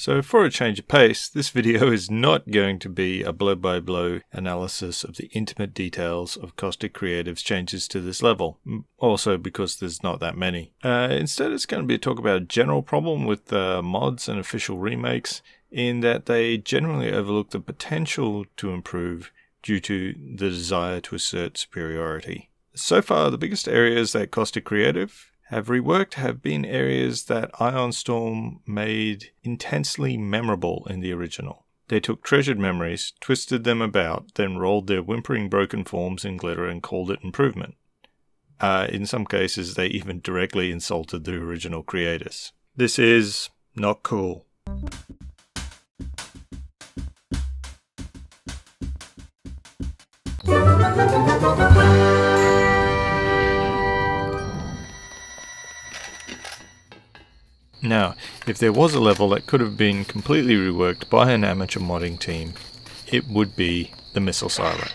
So for a change of pace, this video is not going to be a blow-by-blow analysis of the intimate details of Caustic Creative's changes to this level, also because there's not that many. Instead, it's going to be a talk about a general problem with mods and official remakes, in that they generally overlook the potential to improve due to the desire to assert superiority. So far, the biggest areas that Caustic Creative have reworked have been areas that Ion Storm made intensely memorable in the original. They took treasured memories, twisted them about, then rolled their whimpering broken forms in glitter and called it improvement. In some cases, they even directly insulted the original creators. This is not cool. Now, if there was a level that could have been completely reworked by an amateur modding team, it would be the Missile Silo.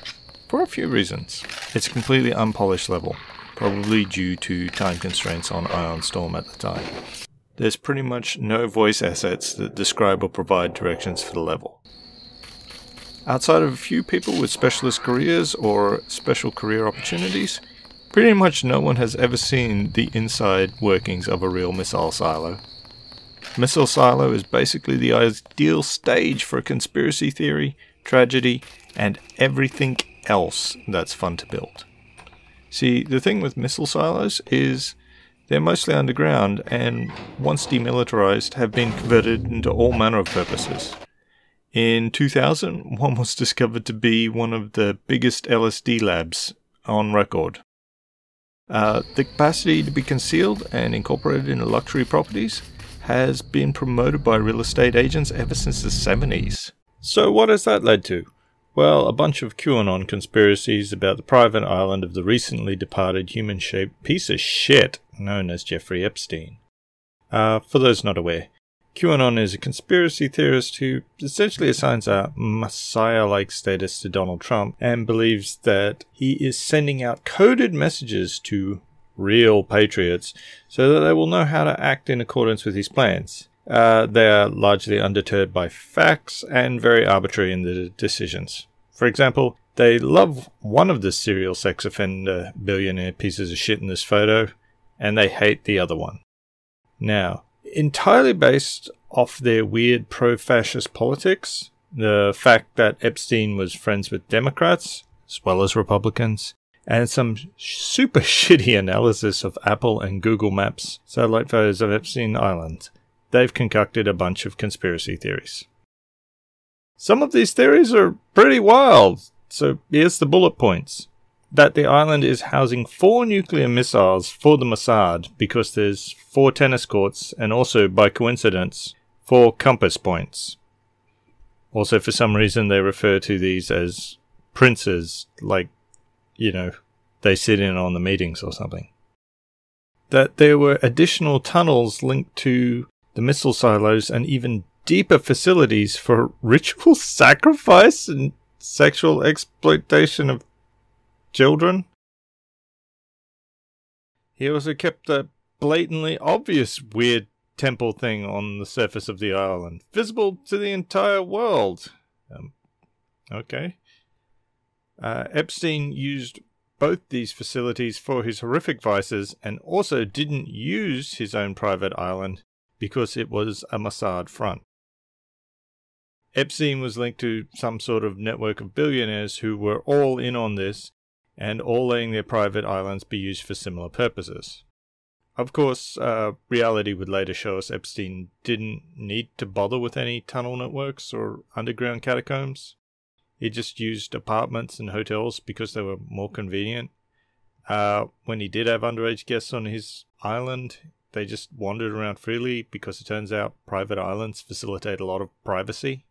For a few reasons. It's a completely unpolished level, probably due to time constraints on Ion Storm at the time. There's pretty much no voice assets that describe or provide directions for the level. Outside of a few people with specialist careers or special career opportunities, pretty much no one has ever seen the inside workings of a real missile silo. Missile Silo is basically the ideal stage for a conspiracy theory, tragedy, and everything else that's fun to build. See, the thing with missile silos is they're mostly underground and, once demilitarized, have been converted into all manner of purposes. In 2000, one was discovered to be one of the biggest LSD labs on record. The capacity to be concealed and incorporated into luxury properties has been promoted by real estate agents ever since the 70s. So what has that led to? Well, a bunch of QAnon conspiracies about the private island of the recently departed human-shaped piece of shit known as Jeffrey Epstein. For those not aware, QAnon is a conspiracy theorist who essentially assigns a messiah-like status to Donald Trump and believes that he is sending out coded messages to real patriots so that they will know how to act in accordance with his plans. They are largely undeterred by facts and very arbitrary in their decisions. For example, they love one of the serial sex offender billionaire pieces of shit in this photo, and they hate the other one. Now, entirely based off their weird pro-fascist politics, the fact that Epstein was friends with Democrats, as well as Republicans, and some super shitty analysis of Apple and Google Maps satellite photos of Epstein Island, they've concocted a bunch of conspiracy theories. Some of these theories are pretty wild, so here's the bullet points. That the island is housing 4 nuclear missiles for the Mossad because there's 4 tennis courts and also, by coincidence, 4 compass points. Also, for some reason, they refer to these as princes, like, you know, they sit in on the meetings or something. That there were additional tunnels linked to the missile silos and even deeper facilities for ritual sacrifice and sexual exploitation of children. He also kept a blatantly obvious weird temple thing on the surface of the island, visible to the entire world. Okay. Epstein used both these facilities for his horrific vices and also didn't use his own private island because it was a Mossad front. Epstein was linked to some sort of network of billionaires who were all in on this and all letting their private islands be used for similar purposes. Of course, reality would later show us Epstein didn't need to bother with any tunnel networks or underground catacombs. He just used apartments and hotels because they were more convenient. When he did have underage guests on his island, they just wandered around freely because it turns out private islands facilitate a lot of privacy.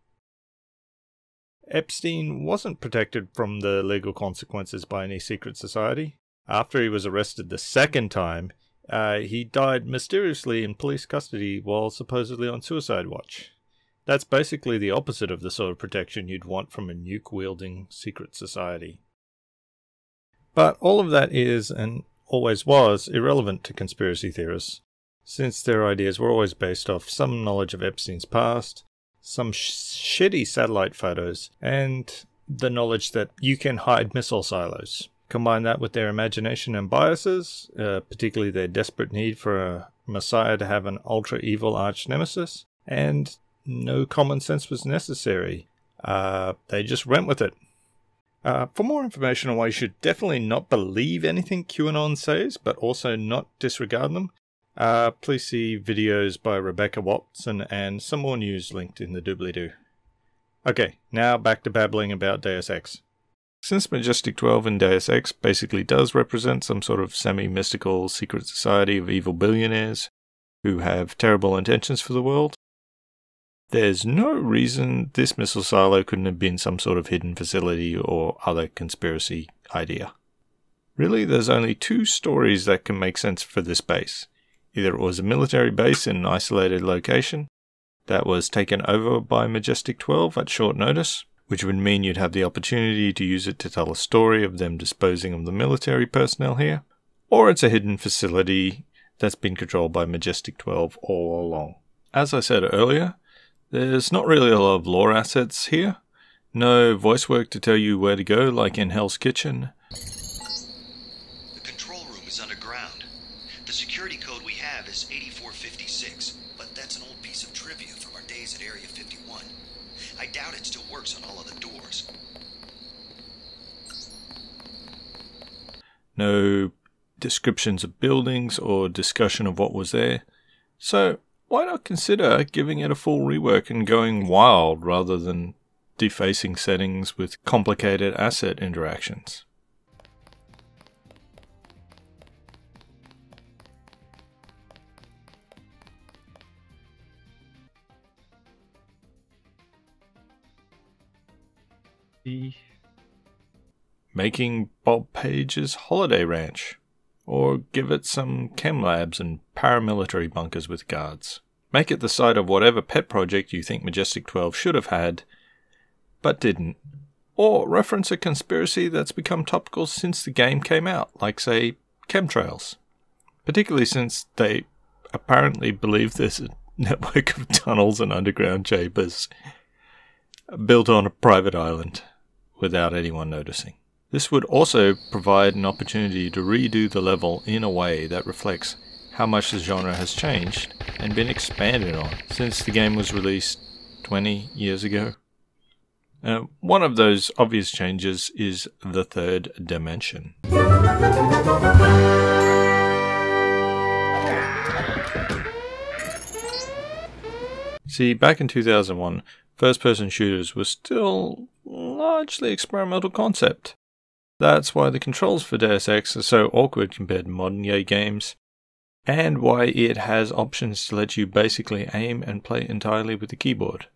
Epstein wasn't protected from the legal consequences by any secret society. After he was arrested the second time, he died mysteriously in police custody while supposedly on suicide watch. That's basically the opposite of the sort of protection you'd want from a nuke-wielding secret society. But all of that is, and always was, irrelevant to conspiracy theorists, since their ideas were always based off some knowledge of Epstein's past, some shitty satellite photos, and the knowledge that you can hide missile silos. Combine that with their imagination and biases, particularly their desperate need for a messiah to have an ultra-evil arch-nemesis, and no common sense was necessary. They just went with it. For more information on why you should definitely not believe anything QAnon says, but also not disregard them, please see videos by Rebecca Watson and some more news linked in the doobly-doo. Okay, now back to babbling about Deus Ex. Since Majestic 12 in Deus Ex basically does represent some sort of semi-mystical secret society of evil billionaires who have terrible intentions for the world, there's no reason this missile silo couldn't have been some sort of hidden facility or other conspiracy idea. Really, there's only two stories that can make sense for this base. Either it was a military base in an isolated location that was taken over by Majestic 12 at short notice, which would mean you'd have the opportunity to use it to tell a story of them disposing of the military personnel here, or it's a hidden facility that's been controlled by Majestic 12 all along. As I said earlier, there's not really a lot of lore assets here. No voice work to tell you where to go like in Hell's Kitchen. The control room is underground. The security code we have is 8456, but that's an old piece of trivia from our days at Area 51. I doubt it still works on all of the doors. No descriptions of buildings or discussion of what was there. So why not consider giving it a full rework and going wild rather than defacing settings with complicated asset interactions? Making Bob Page's holiday ranch, or give it some chem labs and paramilitary bunkers with guards. Make it the site of whatever pet project you think Majestic 12 should have had, but didn't. Or reference a conspiracy that's become topical since the game came out, like say, chemtrails. Particularly since they apparently believe there's a network of tunnels and underground chambers built on a private island without anyone noticing. This would also provide an opportunity to redo the level in a way that reflects how much the genre has changed and been expanded on since the game was released 20 years ago. One of those obvious changes is the third dimension. See, back in 2001, first-person shooters were still largely experimental concept. That's why the controls for Deus Ex are so awkward compared to modern EA games, and why it has options to let you basically aim and play entirely with the keyboard,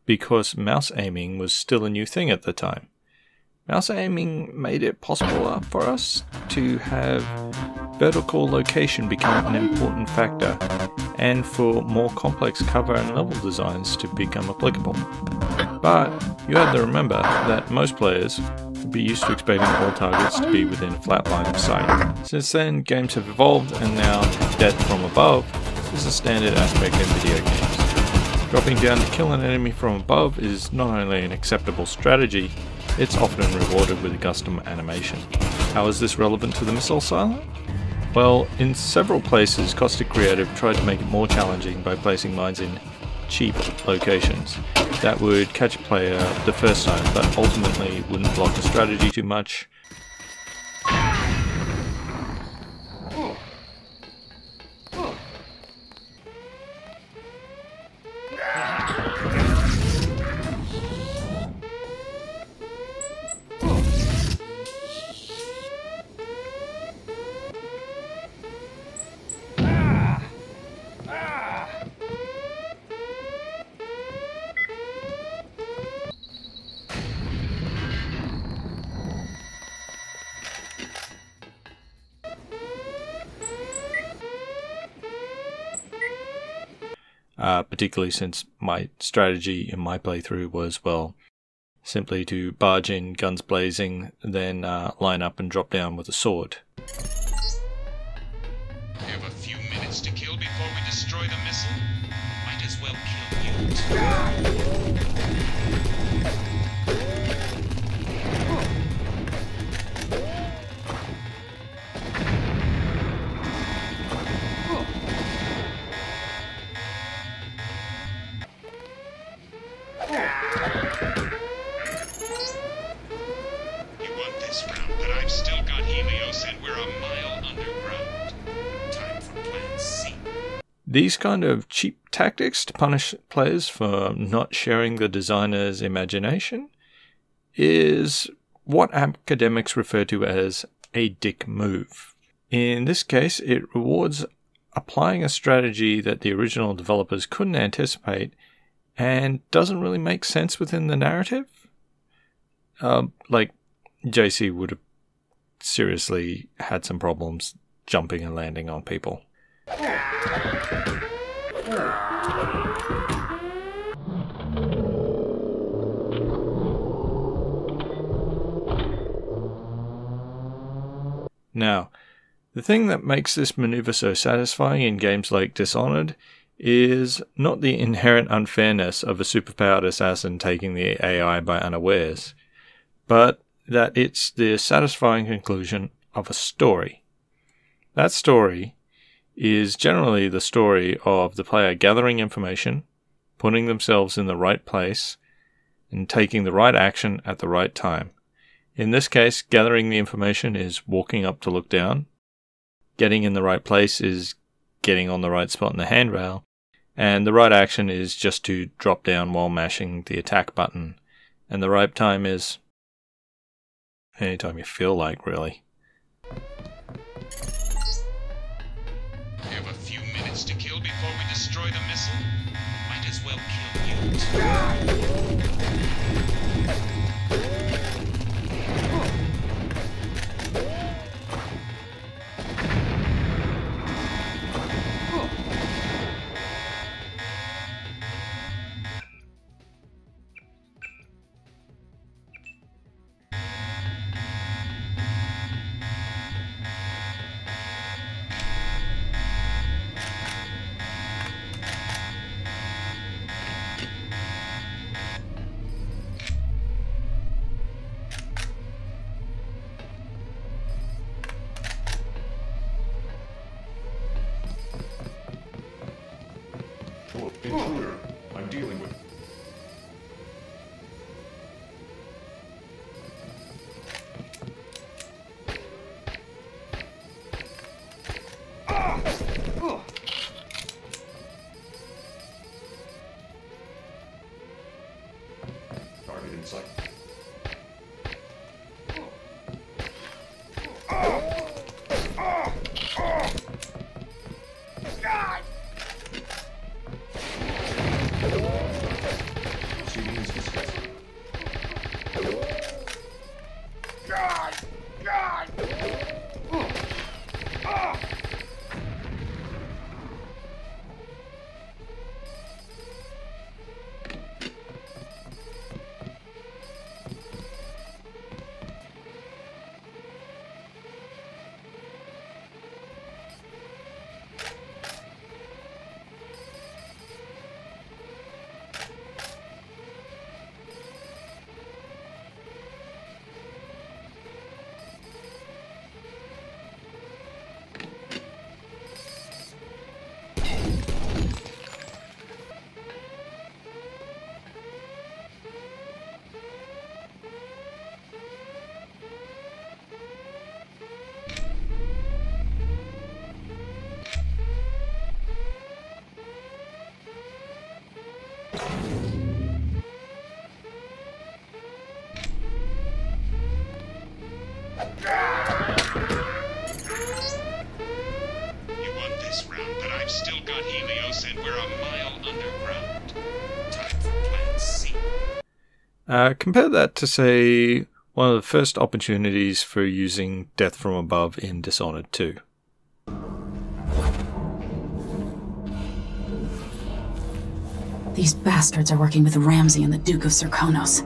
because mouse aiming was still a new thing at the time. Mouse aiming made it possible for us to have vertical location become an important factor, and for more complex cover and level designs to become applicable. But you have to remember that most players would be used to expecting all targets to be within a flat line of sight. Since then, games have evolved, and now death from above is a standard aspect in video games. Dropping down to kill an enemy from above is not only an acceptable strategy, it's often rewarded with a custom animation. How is this relevant to the missile silo? Well, in several places, Caustic Creative tried to make it more challenging by placing mines in cheap locations that would catch a player the first time, but ultimately wouldn't block the strategy too much. Particularly since my strategy in my playthrough was, well, simply to barge in guns blazing, then line up and drop down with a sword. We have a few minutes to kill before we destroy the missile. Might as well kill These kind of cheap tactics to punish players for not sharing the designer's imagination is what academics refer to as a dick move. In this case, it rewards applying a strategy that the original developers couldn't anticipate and doesn't really make sense within the narrative. Like, JC would have seriously had some problems jumping and landing on people. Now, the thing that makes this maneuver so satisfying in games like Dishonored is not the inherent unfairness of a superpowered assassin taking the AI by unawares, but that it's the satisfying conclusion of a story. That story is generally the story of the player gathering information, putting themselves in the right place, and taking the right action at the right time. In this case, gathering the information is walking up to look down. Getting in the right place is getting on the right spot in the handrail. And the right action is just to drop down while mashing the attack button. And the right time is anytime you feel like, really. We have a few minutes to kill before we destroy the missile. Might as well kill you. Intruder, I'm dealing with... Target in sight. Compare that to, say, one of the first opportunities for using Death from Above in Dishonored 2. These bastards are working with Ramsey and the Duke of Serkonos.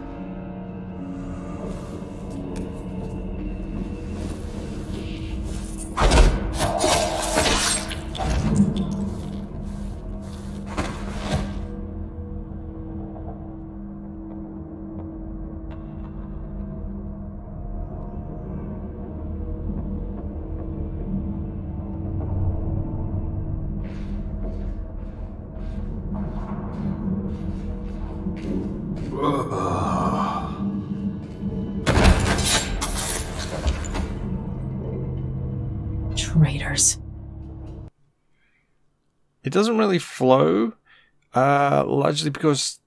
Traitors. It doesn't really flow, largely because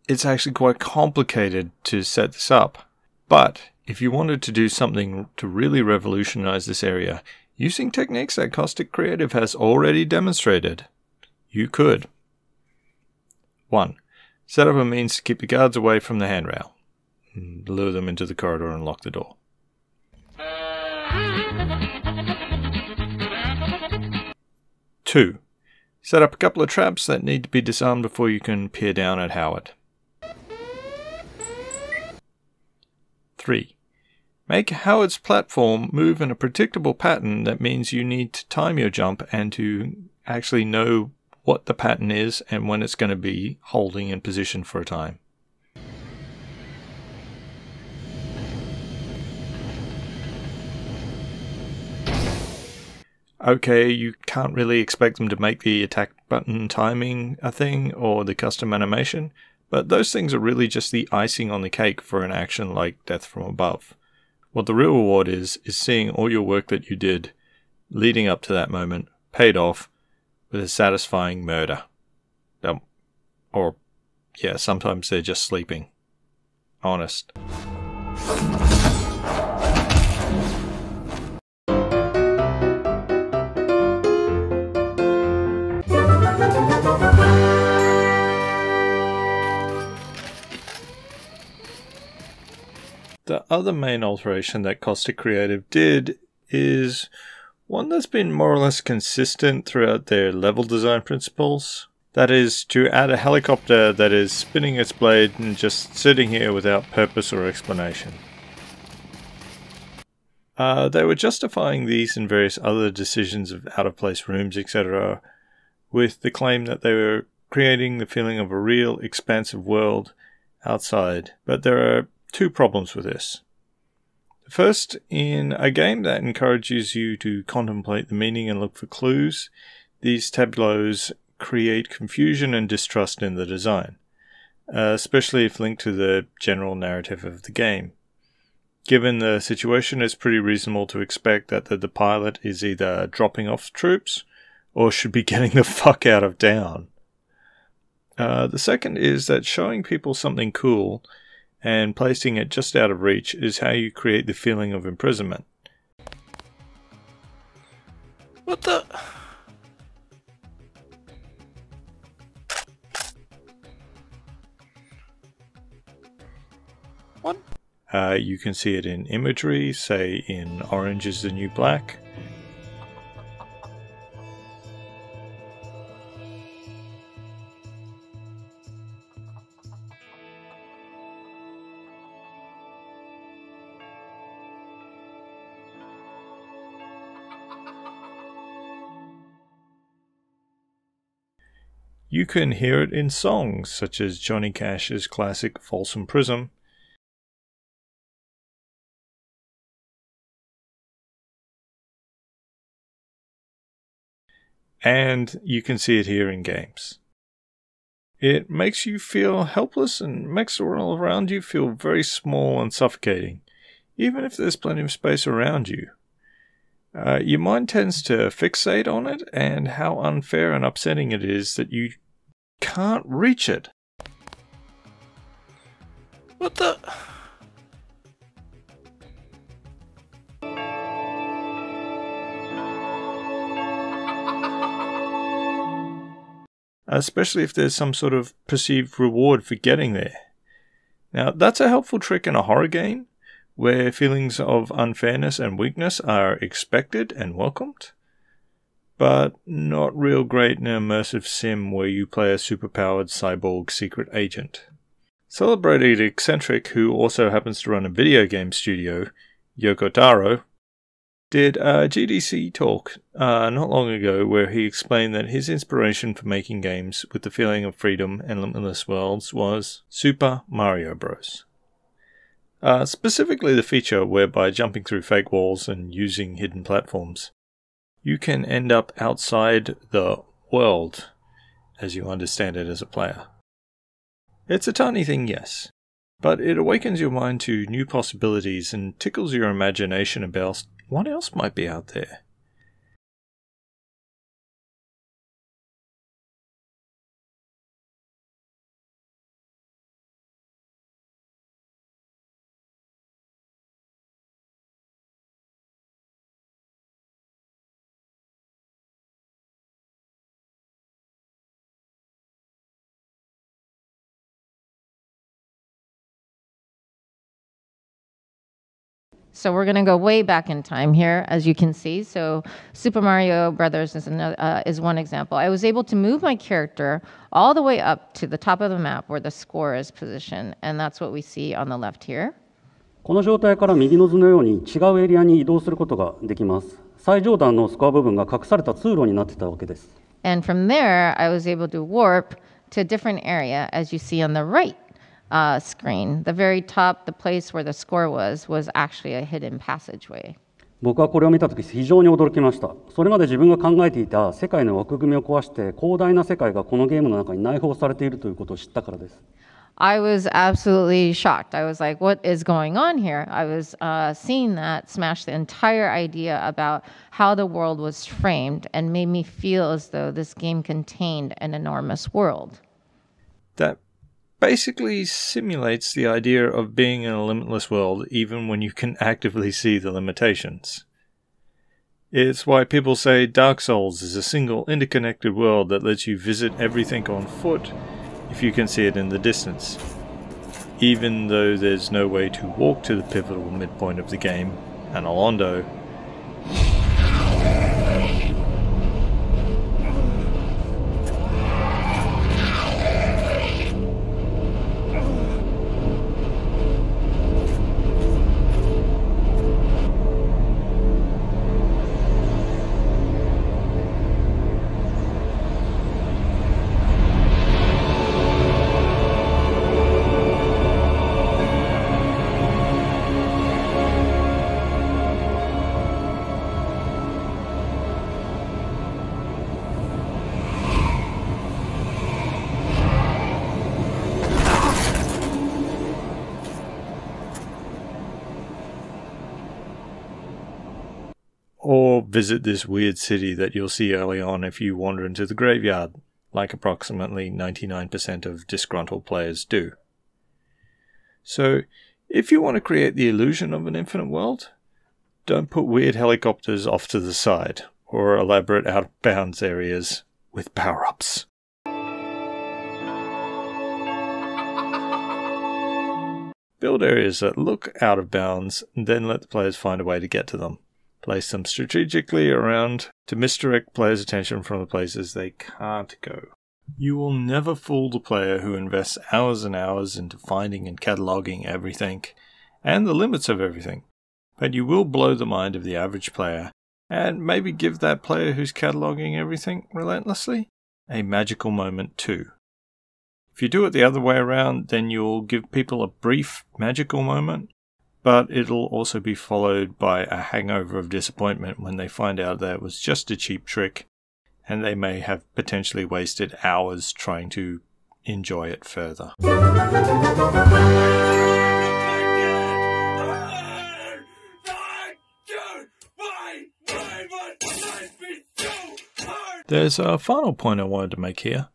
it's actually quite complicated to set this up. But if you wanted to do something to really revolutionize this area, using techniques that Caustic Creative has already demonstrated, you could. 1. Set up a means to keep the guards away from the handrail. Lure them into the corridor and lock the door. 2. Set up a couple of traps that need to be disarmed before you can peer down at Howard. 3. Make Howard's platform move in a predictable pattern that means you need to time your jump and to actually know what the pattern is and when it's going to be holding in position for a time. Okay, you can't really expect them to make the attack button timing a thing or the custom animation, but those things are really just the icing on the cake for an action like Death from Above. What the real reward is seeing all your work that you did leading up to that moment paid off with a satisfying murder. Or, yeah, sometimes they're just sleeping. Honest. The other main alteration that Caustic Creative did is one that's been more or less consistent throughout their level design principles. That is, to add a helicopter that is spinning its blade and just sitting here without purpose or explanation. They were justifying these and various other decisions of out-of-place rooms, etc., with the claim that they were creating the feeling of a real, expansive world outside. But there are 2 problems with this. First, in a game that encourages you to contemplate the meaning and look for clues, these tableaus create confusion and distrust in the design, especially if linked to the general narrative of the game. Given the situation, it's pretty reasonable to expect that the pilot is either dropping off troops or should be getting the fuck out of town. The second is that showing people something cool and placing it just out of reach is how you create the feeling of imprisonment. What the? What? You can see it in imagery, say in Orange is the New Black. You can hear it in songs such as Johnny Cash's classic Folsom Prism, and you can see it here in games. It makes you feel helpless and makes the world around you feel very small and suffocating, even if there's plenty of space around you. Your mind tends to fixate on it and how unfair and upsetting it is that you can't reach it. What the? Especially if there's some sort of perceived reward for getting there. Now, that's a helpful trick in a horror game, where feelings of unfairness and weakness are expected and welcomed, but not real great in an immersive sim where you play a superpowered cyborg secret agent. Celebrated eccentric, who also happens to run a video game studio, Yoko Taro, did a GDC talk not long ago where he explained that his inspiration for making games with the feeling of freedom and limitless worlds was Super Mario Bros. Specifically the feature whereby jumping through fake walls and using hidden platforms, you can end up outside the world as you understand it as a player. It's a tiny thing, yes, but it awakens your mind to new possibilities and tickles your imagination about what else might be out there. So we're going to go way back in time here, as you can see. So Super Mario Brothers is one example. I was able to move my character all the way up to the top of the map where the score is positioned. And that's what we see on the left here. この状態から右の図のように違うエリアに移動することができます。最上段のスコア部分が隠された通路になってたわけです。And from there, I was able to warp to a different area, as you see on the right screen. The very top, the place where the score was actually a hidden passageway. 僕はこれを見たとき非常に驚きました。それまで自分が考えていた世界の枠組みを壊して広大な世界がこのゲームの中に内包されているということを知ったからです。I was absolutely shocked. I was like, what is going on here? I was seeing that smash the entire idea about how the world was framed and made me feel as though this game contained an enormous world. That basically simulates the idea of being in a limitless world even when you can actively see the limitations. It's why people say Dark Souls is a single interconnected world that lets you visit everything on foot if you can see it in the distance, even though there's no way to walk to the pivotal midpoint of the game, Analondo. Or visit this weird city that you'll see early on if you wander into the graveyard, like approximately 99% of disgruntled players do. So, if you want to create the illusion of an infinite world, don't put weird helicopters off to the side, or elaborate out-of-bounds areas with power-ups. Build areas that look out of bounds, and then let the players find a way to get to them. Place them strategically around to misdirect players' attention from the places they can't go. You will never fool the player who invests hours and hours into finding and cataloguing everything, and the limits of everything. But you will blow the mind of the average player, and maybe give that player who's cataloguing everything relentlessly a magical moment too. If you do it the other way around, then you'll give people a brief magical moment, but it'll also be followed by a hangover of disappointment when they find out that it was just a cheap trick, and they may have potentially wasted hours trying to enjoy it further. There's a final point I wanted to make here,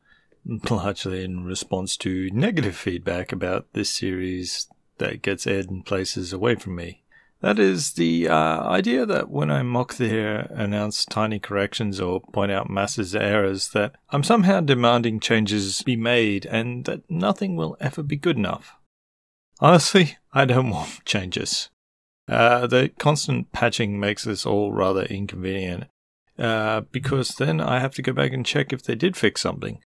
largely in response to negative feedback about this series that gets aired in places away from me. That is the idea that when I mock their announced tiny corrections or point out massive errors, that I'm somehow demanding changes be made and that nothing will ever be good enough. Honestly, I don't want changes. The constant patching makes this all rather inconvenient, because then I have to go back and check if they did fix something.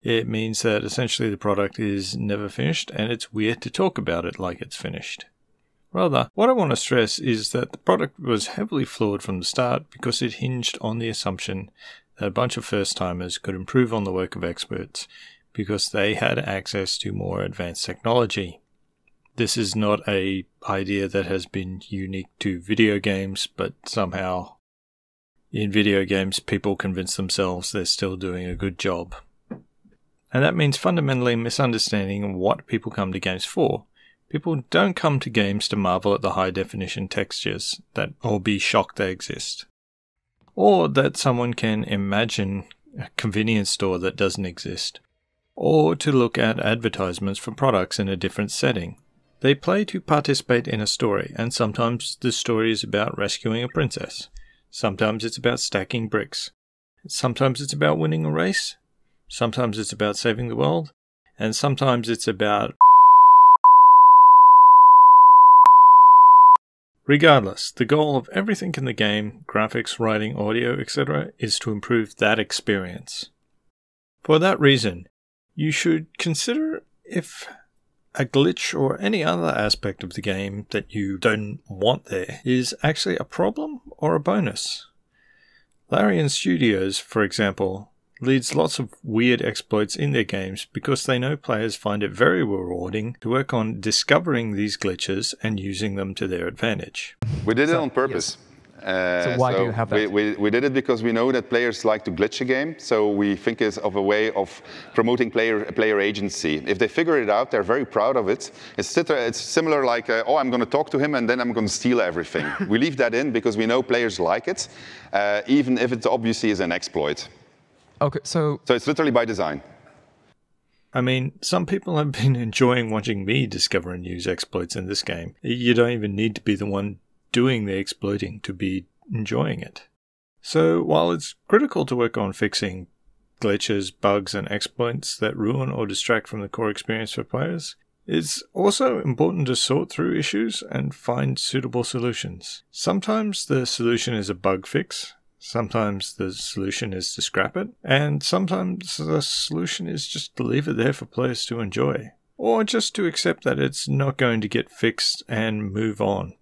It means that essentially the product is never finished, and it's weird to talk about it like it's finished. Rather, what I want to stress is that the product was heavily flawed from the start because it hinged on the assumption that a bunch of first-timers could improve on the work of experts because they had access to more advanced technology. This is not an idea that has been unique to video games, but somehow in video games people convince themselves they're still doing a good job. And that means fundamentally misunderstanding what people come to games for. People don't come to games to marvel at the high-definition textures or be shocked they exist. Or that someone can imagine a convenience store that doesn't exist. Or to look at advertisements for products in a different setting. They play to participate in a story, and sometimes the story is about rescuing a princess. Sometimes it's about stacking bricks. Sometimes it's about winning a race. Sometimes it's about saving the world, and sometimes it's about... Regardless, the goal of everything in the game, graphics, writing, audio, etc., is to improve that experience. For that reason, you should consider if a glitch or any other aspect of the game that you don't want there is actually a problem or a bonus. Larian Studios, for example, leads lots of weird exploits in their games because they know players find it very rewarding to work on discovering these glitches and using them to their advantage. We did it on purpose. So why do you have that? We did it because we know that players like to glitch a game, so we think it's of a way of promoting player agency. If they figure it out, they're very proud of it. It's similar like, oh, I'm going to talk to him and then I'm going to steal everything. We leave that in because we know players like it, even if it obviously is an exploit. Okay, so it's literally by design. I mean, some people have been enjoying watching me discover and use exploits in this game. You don't even need to be the one doing the exploiting to be enjoying it. So while it's critical to work on fixing glitches, bugs, and exploits that ruin or distract from the core experience for players, it's also important to sort through issues and find suitable solutions. Sometimes the solution is a bug fix, sometimes the solution is to scrap it, and sometimes the solution is just to leave it there for players to enjoy, or just to accept that it's not going to get fixed and move on.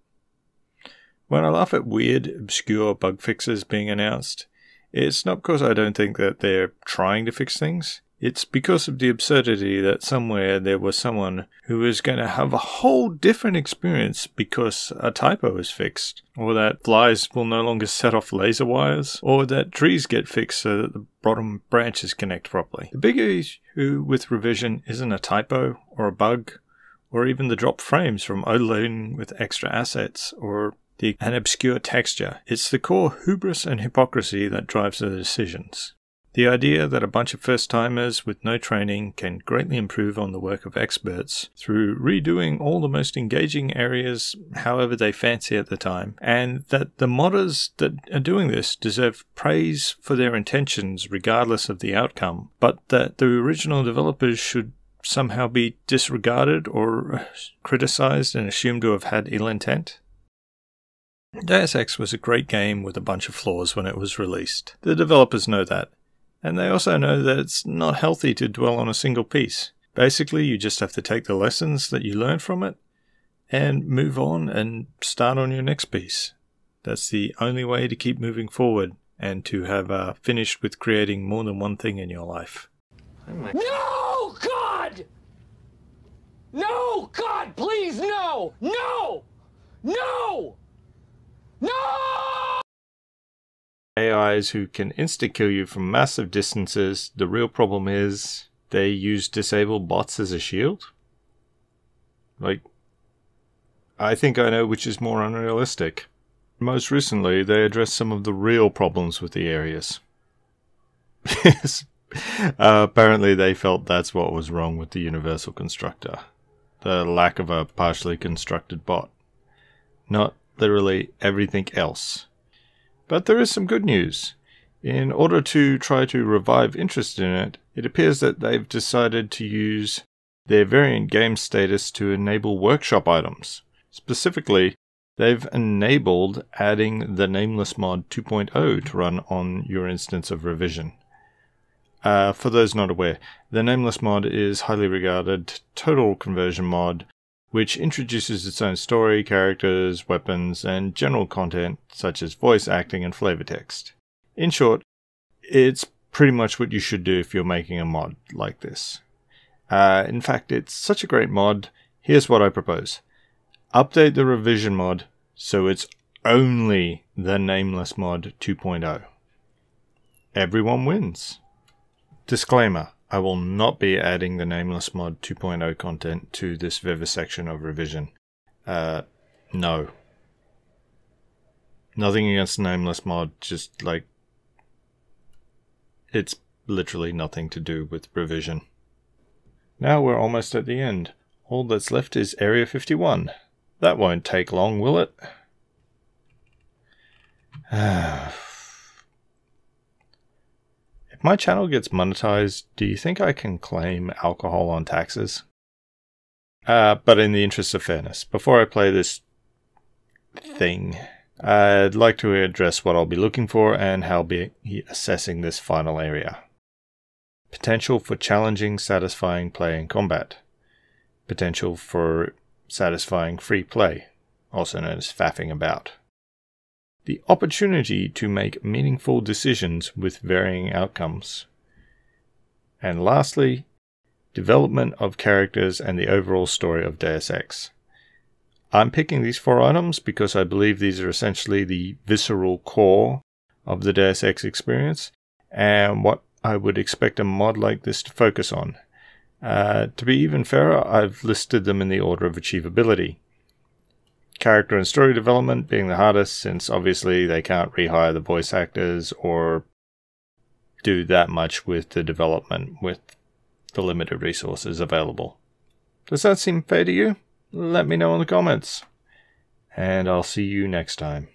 When I laugh at weird, obscure bug fixes being announced, it's not because I don't think that they're trying to fix things. It's because of the absurdity that somewhere there was someone who was going to have a whole different experience because a typo is fixed, or that flies will no longer set off laser wires, or that trees get fixed so that the bottom branches connect properly. The big issue with revision isn't a typo, or a bug, or even the dropped frames from overloading with extra assets, or an obscure texture. It's the core hubris and hypocrisy that drives the decisions. The idea that a bunch of first-timers with no training can greatly improve on the work of experts through redoing all the most engaging areas however they fancy at the time, and that the modders that are doing this deserve praise for their intentions regardless of the outcome, but that the original developers should somehow be disregarded or criticized and assumed to have had ill intent. Deus Ex was a great game with a bunch of flaws when it was released. The developers know that, and they also know that it's not healthy to dwell on a single piece. Basically, you just have to take the lessons that you learned from it and move on and start on your next piece. That's the only way to keep moving forward and to have finished with creating more than one thing in your life. No, God! No, God, please, no! No! No! No! AIs who can insta-kill you from massive distances, the real problem is they use disabled bots as a shield? Like, I think I know which is more unrealistic. Most recently, they addressed some of the real problems with the areas. Apparently they felt that's what was wrong with the Universal Constructor. The lack of a partially constructed bot. Not literally everything else. But there is some good news. In order to try to revive interest in it, it appears that they've decided to use their variant game status to enable workshop items. Specifically, they've enabled adding the Nameless Mod 2.0 to run on your instance of Revision. For those not aware, the Nameless Mod is highly regarded total conversion mod which introduces its own story, characters, weapons, and general content such as voice acting and flavor text. In short, it's pretty much what you should do if you're making a mod like this. In fact, it's such a great mod, here's what I propose. Update the Revision mod so it's only the Nameless Mod 2.0. Everyone wins. Disclaimer. I will not be adding the Nameless Mod 2.0 content to this Vivisection of Revision. No. Nothing against Nameless Mod, just like... it's literally nothing to do with Revision. Now we're almost at the end. All that's left is Area 51. That won't take long, will it? If my channel gets monetized, do you think I can claim alcohol on taxes? But in the interest of fairness, before I play this thing. I'd like to address what I'll be looking for and how I'll be assessing this final area. Potential for challenging, satisfying play and combat. Potential for satisfying free play, also known as faffing about. The opportunity to make meaningful decisions with varying outcomes. And lastly, development of characters and the overall story of Deus Ex. I'm picking these 4 items because I believe these are essentially the visceral core of the Deus Ex experience and what I would expect a mod like this to focus on. To be even fairer, I've listed them in the order of achievability. Character and story development being the hardest, since obviously they can't rehire the voice actors or do that much with the development with the limited resources available. Does that seem fair to you? Let me know in the comments. And I'll see you next time.